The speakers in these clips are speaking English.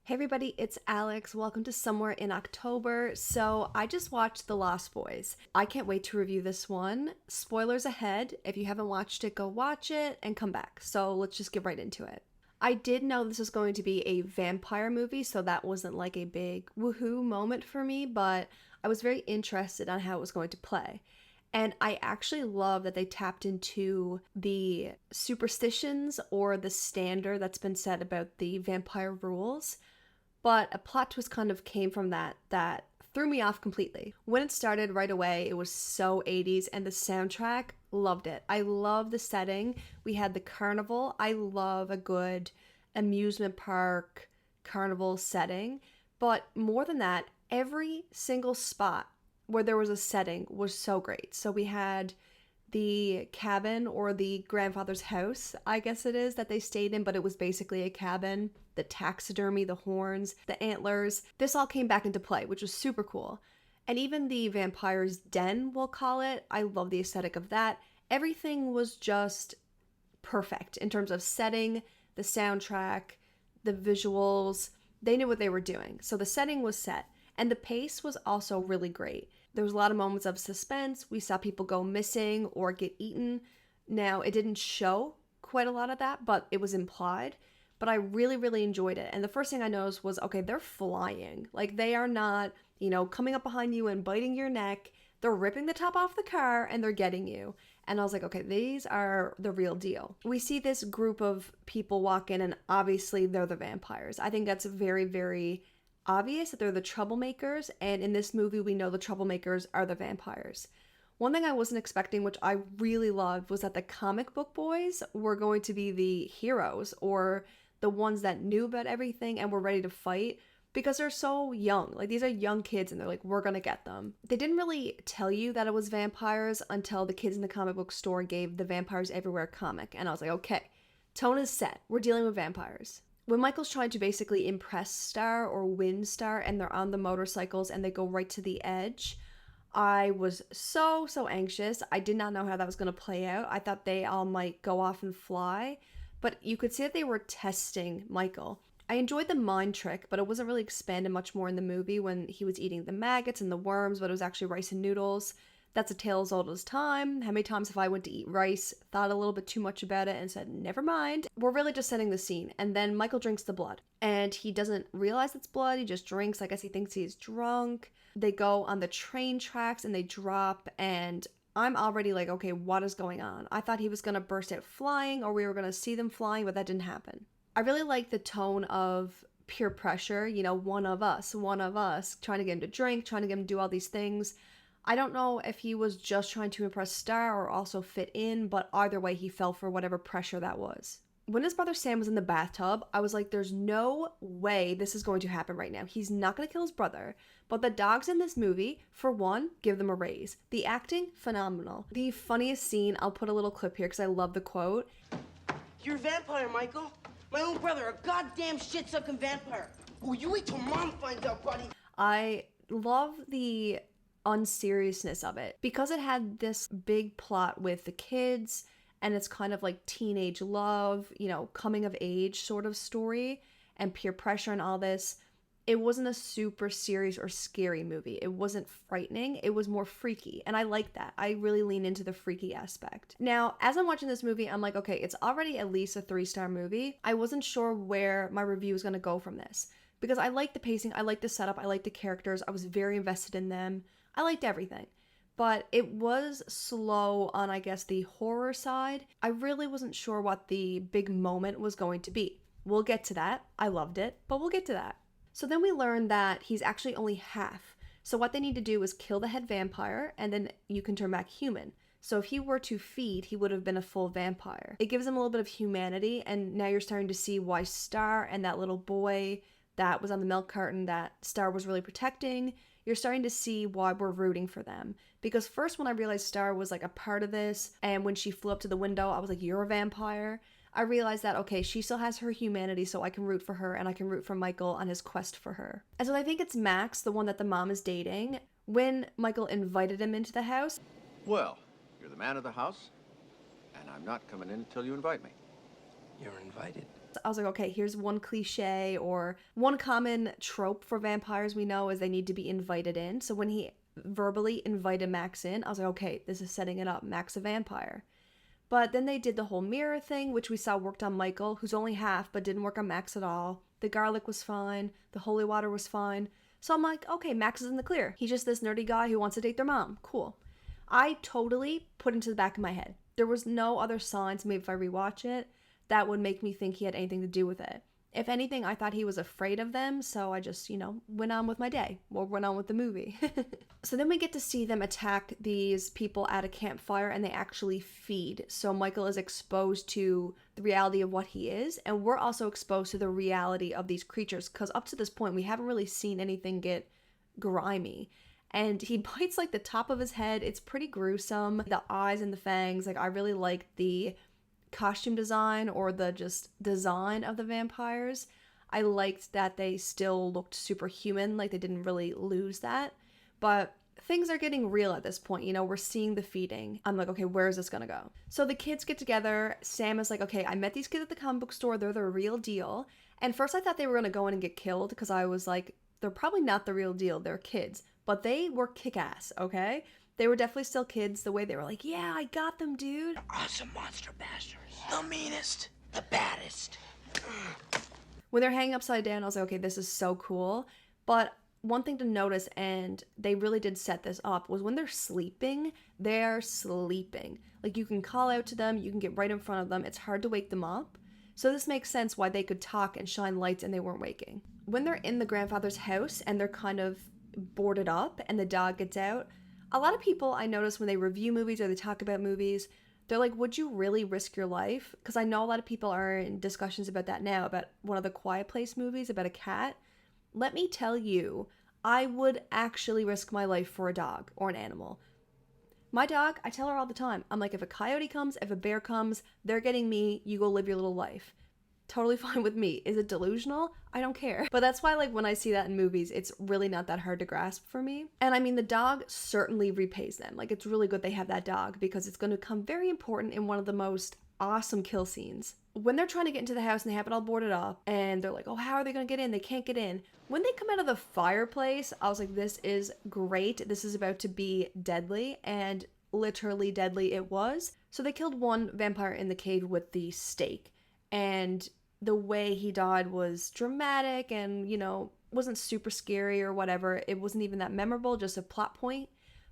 Hey everybody, it's Alex. Welcome to Somewhere in October. So, I just watched The Lost Boys. I can't wait to review this one. Spoilers ahead. If you haven't watched it, go watch it and come back. So, let's just get right into it. I did know this was going to be a vampire movie, so that wasn't like a big woohoo moment for me, but I was very interested on how it was going to play. And I actually love that they tapped into the superstitions or the standard that's been said about the vampire rules, but a plot twist kind of came from that threw me off completely. When it started right away, it was so 80s, and the soundtrack, loved it. I love the setting. We had the carnival. I love a good amusement park carnival setting, but more than that, every single spot where there was a setting was so great. So we had the cabin or the grandfather's house, I guess it is, that they stayed in, but it was basically a cabin. The taxidermy, the horns, the antlers, this all came back into play, which was super cool. And even the vampire's den, we'll call it, I love the aesthetic of that. Everything was just perfect in terms of setting, the soundtrack, the visuals. They knew what they were doing. So the setting was set. And the pace was also really great. There was a lot of moments of suspense. We saw people go missing or get eaten. Now, it didn't show quite a lot of that, but it was implied. But I really, really enjoyed it. And the first thing I noticed was, okay, they're flying. Like, they are not, coming up behind you and biting your neck. They're ripping the top off the car and they're getting you. And I was like, okay, these are the real deal. We see this group of people walk in, and obviously they're the vampires. I think that's very, very obvious that they're the troublemakers, and in this movie we know the troublemakers are the vampires. One thing I wasn't expecting, which I really loved, was that the comic book boys were going to be the heroes, or the ones that knew about everything and were ready to fight, because they're so young. Like, these are young kids and they're like, we're gonna get them. They didn't really tell you that it was vampires until the kids in the comic book store gave the Vampires Everywhere comic, and I was like, okay, tone is set, we're dealing with vampires. When Michael's trying to basically impress Star or win Star, and they're on the motorcycles and they go right to the edge, I was so anxious. I did not know how that was going to play out. I thought they all might go off and fly, but you could see that they were testing Michael. I enjoyed the mind trick, but it wasn't really expanded much more in the movie when he was eating the maggots and the worms, but it was actually rice and noodles. That's a tale as old as time. How many times have I went to eat rice, thought a little bit too much about it, and said, never mind. We're really just setting the scene. And then Michael drinks the blood. And he doesn't realize it's blood. He just drinks. I guess he thinks he's drunk. They go on the train tracks and they drop. And I'm already like, okay, what is going on? I thought he was going to burst out flying, or we were going to see them flying, but that didn't happen. I really like the tone of peer pressure. One of us, trying to get him to drink, trying to get him to do all these things. I don't know if he was just trying to impress Star or also fit in, but either way, he fell for whatever pressure that was. When his brother Sam was in the bathtub, I was like, there's no way this is going to happen right now. He's not going to kill his brother. But the dogs in this movie, for one, give them a raise. The acting, phenomenal. The funniest scene, I'll put a little clip here because I love the quote. You're a vampire, Michael. My own brother, a goddamn shit-sucking vampire. Oh, you wait till Mom finds out, buddy. I love the unseriousness of it because it had this big plot with the kids, and it's kind of like teenage love, coming of age sort of story, and peer pressure and all this. It wasn't a super serious or scary movie. It wasn't frightening. It was more freaky, and I like that. I really lean into the freaky aspect. Now, as I'm watching this movie, I'm like, okay, it's already at least a 3-star movie. I wasn't sure where my review was going to go from this because I liked the pacing, I liked the setup, I liked the characters, I was very invested in them. I liked everything, but it was slow on, I guess, the horror side. I really wasn't sure what the big moment was going to be. We'll get to that. I loved it, but we'll get to that. So then we learned that he's actually only half. So what they need to do is kill the head vampire, and then you can turn back human. So if he were to feed, he would have been a full vampire. It gives him a little bit of humanity, and now you're starting to see why Star and that little boy that was on the milk carton that Star was really protecting, you're starting to see why we're rooting for them. Because first, when I realized Star was like a part of this, and when she flew up to the window, I was like, you're a vampire. I realized that, okay, she still has her humanity, so I can root for her, and I can root for Michael on his quest for her. And so I think it's Max, the one that the mom is dating, when Michael invited him into the house. Well, you're the man of the house, and I'm not coming in until you invite me. You're invited. I was like, okay, here's one cliche or one common trope for vampires we know is they need to be invited in. So when he verbally invited Max in, I was like, okay, this is setting it up. Max a vampire. But then they did the whole mirror thing, which we saw worked on Michael, who's only half, but didn't work on Max at all. The garlic was fine. The holy water was fine. So I'm like, okay, Max is in the clear. He's just this nerdy guy who wants to date their mom. Cool. I totally put into the back of my head. There was no other signs, maybe if I rewatch it, that would make me think he had anything to do with it. If anything, I thought he was afraid of them, so I just, went on with my day, or went on with the movie. So then we get to see them attack these people at a campfire, and they actually feed. So Michael is exposed to the reality of what he is, and we're also exposed to the reality of these creatures, because up to this point, we haven't really seen anything get grimy. And he bites like the top of his head. It's pretty gruesome. The eyes and the fangs, like I really like the costume design or the just design of the vampires. I liked that they still looked superhuman, like they didn't really lose that. But things are getting real at this point. We're seeing the feeding. I'm like, okay, where is this gonna go? So the kids get together. Sam is like, okay, I met these kids at the comic book store. They're the real deal. And first I thought they were gonna go in and get killed because I was like, they're probably not the real deal. They're kids. But they were kick-ass, okay? They were definitely still kids, the way they were like, yeah, I got them, dude. Awesome monster bastards. The meanest. The baddest. When they're hanging upside down, I was like, okay, this is so cool. But one thing to notice, and they really did set this up, was when they're sleeping. Like, you can call out to them, you can get right in front of them. It's hard to wake them up. So this makes sense why they could talk and shine lights and they weren't waking. When they're in the grandfather's house and they're kind of boarded up and the dog gets out, a lot of people I notice when they review movies or they talk about movies, they're like, would you really risk your life? Because I know a lot of people are in discussions about that now, about one of the Quiet Place movies about a cat. Let me tell you, I would actually risk my life for a dog or an animal. My dog, I tell her all the time, I'm like, if a coyote comes, if a bear comes, they're getting me, you go live your little life. Totally fine with me. Is it delusional? I don't care. But that's why, like, when I see that in movies, it's really not that hard to grasp for me. And I mean, the dog certainly repays them. Like, it's really good they have that dog because it's going to come very important in one of the most awesome kill scenes. When they're trying to get into the house and they have it all boarded up and they're like, oh, how are they going to get in? They can't get in. When they come out of the fireplace, I was like, this is great. This is about to be deadly, and literally deadly it was. So they killed one vampire in the cave with the stake, and the way he died was dramatic and, wasn't super scary or whatever. It wasn't even that memorable, just a plot point.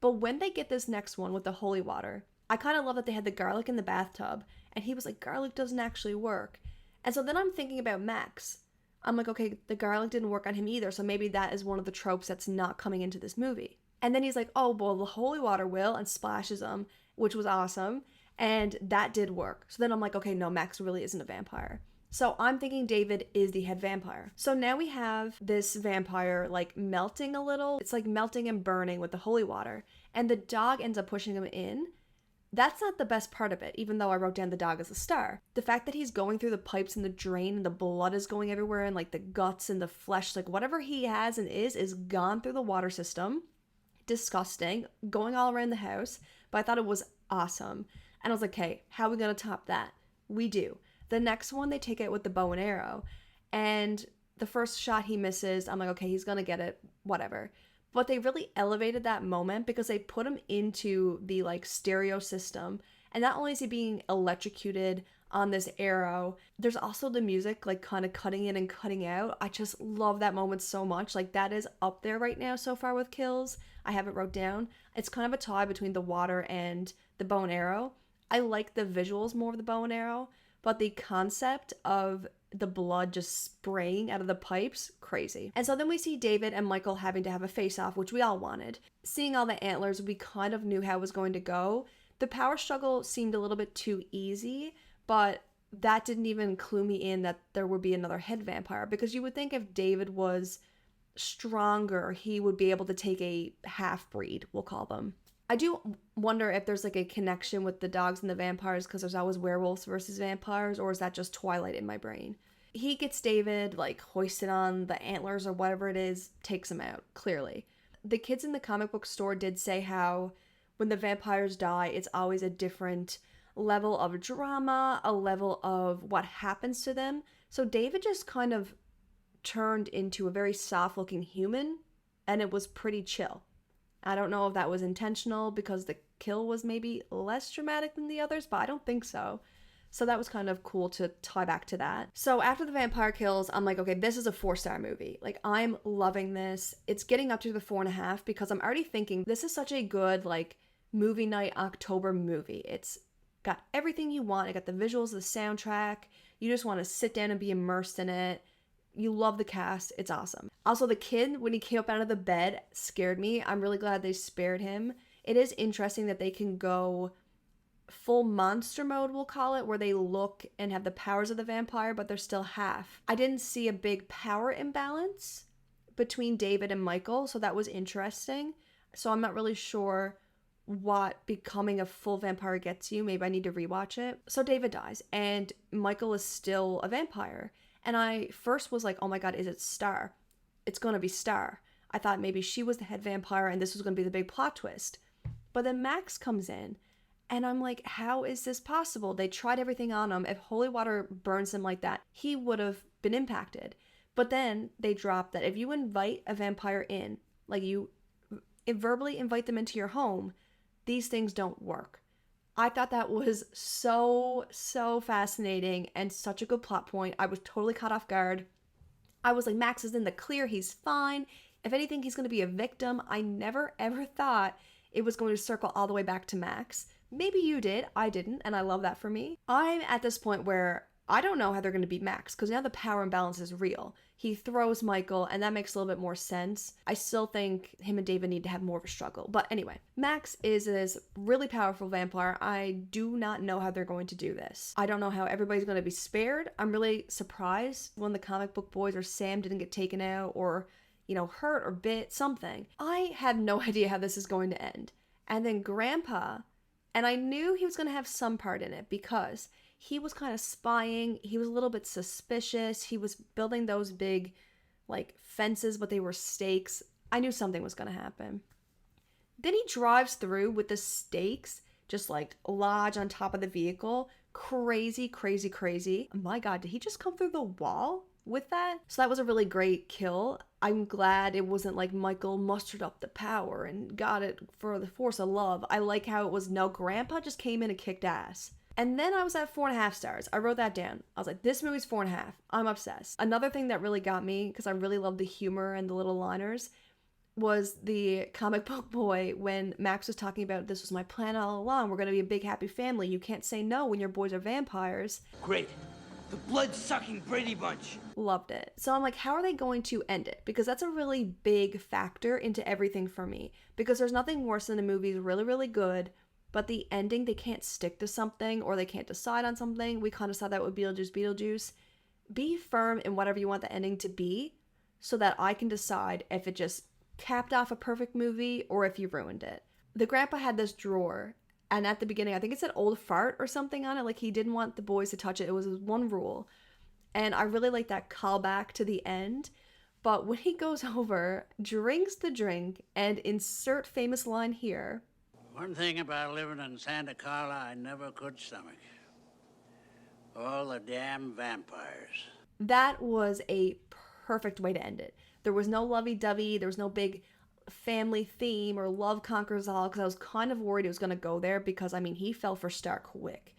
But when they get this next one with the holy water, I kind of love that they had the garlic in the bathtub, and he was like, garlic doesn't actually work. And so then I'm thinking about Max. I'm like, okay, the garlic didn't work on him either, so maybe that is one of the tropes that's not coming into this movie. And then he's like, oh, well, the holy water will, and splashes him, which was awesome. And that did work. So then I'm like, okay, no, Max really isn't a vampire. So I'm thinking David is the head vampire. So now we have this vampire like melting a little. It's like melting and burning with the holy water. And the dog ends up pushing him in. That's not the best part of it, even though I wrote down the dog as a star. The fact that he's going through the pipes and the drain and the blood is going everywhere and like the guts and the flesh, like whatever he has and is gone through the water system. Disgusting. Going all around the house. But I thought it was awesome. And I was like, okay, how are we going to top that? We do. The next one, they take it with the bow and arrow. And the first shot he misses, I'm like, okay, he's going to get it, whatever. But they really elevated that moment because they put him into the like stereo system. And not only is he being electrocuted on this arrow, there's also the music like kind of cutting in and cutting out. I just love that moment so much. Like that is up there right now so far with kills. I have it wrote down. It's kind of a tie between the water and the bow and arrow. I like the visuals more of the bow and arrow. But the concept of the blood just spraying out of the pipes, crazy. And so then we see David and Michael having to have a face-off, which we all wanted. Seeing all the antlers, we kind of knew how it was going to go. The power struggle seemed a little bit too easy, but that didn't even clue me in that there would be another head vampire, because you would think if David was stronger, he would be able to take a half-breed, we'll call them. I do wonder if there's like a connection with the dogs and the vampires because there's always werewolves versus vampires, or is that just Twilight in my brain? He gets David like hoisted on the antlers or whatever it is, takes him out, clearly. The kids in the comic book store did say how when the vampires die, it's always a different level of drama, a level of what happens to them. So David just kind of turned into a very soft looking human, and it was pretty chill. I don't know if that was intentional because the kill was maybe less dramatic than the others, but I don't think so. So that was kind of cool to tie back to that. So after the vampire kills, I'm like, okay, this is a 4-star movie. Like, I'm loving this. It's getting up to the 4.5 because I'm already thinking this is such a good, like, movie night October movie. It's got everything you want. It got the visuals, the soundtrack. You just want to sit down and be immersed in it. You love the cast. It's awesome. Also, the kid, when he came up out of the bed, scared me. I'm really glad they spared him. It is interesting that they can go full monster mode, we'll call it, where they look and have the powers of the vampire, but they're still half. I didn't see a big power imbalance between David and Michael, so that was interesting. So I'm not really sure what becoming a full vampire gets you. Maybe I need to rewatch it. So David dies, and Michael is still a vampire. And I first was like, oh my god, is it Star? It's gonna be Star. I thought maybe she was the head vampire and this was gonna be the big plot twist. But then Max comes in, and I'm like, how is this possible? They tried everything on him. If holy water burns him like that, he would have been impacted. But then they dropped that if you invite a vampire in, like you verbally invite them into your home, these things don't work. I thought that was so fascinating and such a good plot point. I was totally caught off guard. I was like, Max is in the clear. He's fine. If anything, he's going to be a victim. I never ever thought it was going to circle all the way back to Max. Maybe you did. I didn't, and I love that for me. I'm at this point where I don't know how they're going to beat Max because now the power imbalance is real. He throws Michael, and that makes a little bit more sense. I still think him and David need to have more of a struggle. But anyway, Max is this really powerful vampire. I do not know how they're going to do this. I don't know how everybody's going to be spared. I'm really surprised when the comic book boys or Sam didn't get taken out or, hurt or bit, something. I had no idea how this is going to end. And then Grandpa, and I knew he was going to have some part in it because he was kind of spying. He was a little bit suspicious. He was building those big, fences, but they were stakes. I knew something was going to happen. Then he drives through with the stakes just, lodge on top of the vehicle. Crazy, crazy, crazy. My God, did he just come through the wall with that? So that was a really great kill. I'm glad it wasn't like Michael mustered up the power and got it for the force of love. I like how it was, no, Grandpa just came in and kicked ass. And then I was at 4.5 stars. I wrote that down. I was like, this movie's 4.5. I'm obsessed. Another thing that really got me, because I really love the humor and the little liners, was the comic book boy when Max was talking about, this was my plan all along. We're going to be a big happy family. You can't say no when your boys are vampires. Great. The blood-sucking Brady Bunch. Loved it. So I'm like, how are they going to end it? Because that's a really big factor into everything for me. Because there's nothing worse than a movie's really, really good, but the ending, they can't stick to something or they can't decide on something. We kind of saw that with Beetlejuice. Be firm in whatever you want the ending to be so that I can decide if it just capped off a perfect movie or if you ruined it. The grandpa had this drawer, and at the beginning, I think it said old fart or something on it. Like, he didn't want the boys to touch it. It was one rule. And I really like that callback to the end. But when he goes over, drinks the drink, and insert famous line here. One thing about living in Santa Carla I never could stomach. All the damn vampires. That was a perfect way to end it. There was no lovey-dovey. There was no big family theme or love conquers all, because I was kind of worried it was going to go there because, he fell for Star quick.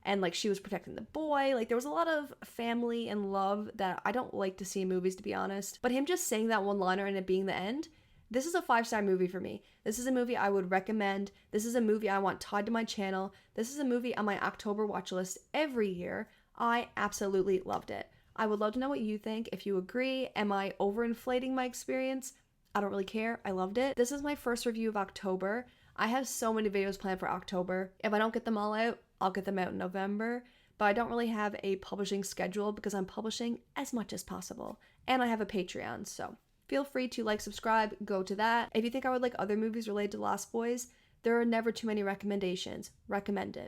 And, she was protecting the boy. There was a lot of family and love that I don't like to see in movies, to be honest. But him just saying that one-liner and it being the end, this is a 5-star movie for me. This is a movie I would recommend. This is a movie I want tied to my channel. This is a movie on my October watch list every year. I absolutely loved it. I would love to know what you think. If you agree, am I overinflating my experience? I don't really care. I loved it. This is my first review of October. I have so many videos planned for October. If I don't get them all out, I'll get them out in November. But I don't really have a publishing schedule because I'm publishing as much as possible. And I have a Patreon, so feel free to subscribe, go to that. If you think I would like other movies related to Lost Boys, there are never too many recommendations. Recommend it.